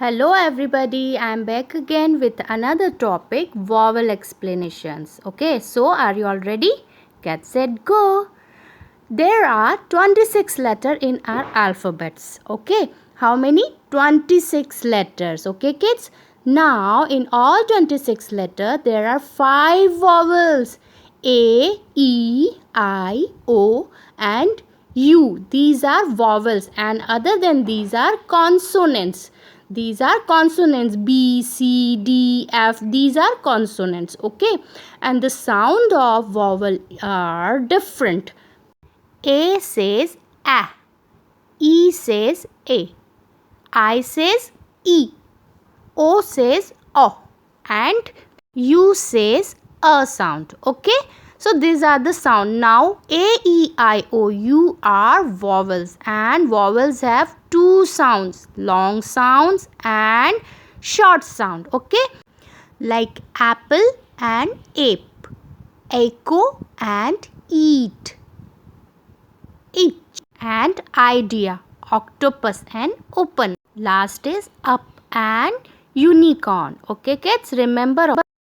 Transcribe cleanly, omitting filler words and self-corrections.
Hello everybody, I am back again with another topic, vowel explanations. Okay, so are you all ready? Get set, go. There are 26 letters in our alphabets. Okay, how many? 26 letters. Okay kids, now in all 26 letters there are 5 vowels: A, E, I, O and U. These are vowels, and other than these are consonants. These are consonants: B, C, D, F. These are consonants. Okay, and the sound of vowel are different. A says A, E says A, I says E, O says O, and U says a sound. Okay, so these are the sound. Now A, E, I, O, U are vowels, and vowels have two sounds: long sounds and short sound. Okay, like apple and ape, echo and eat, itch and idea, octopus and open. Last is up and unicorn. Okay kids, remember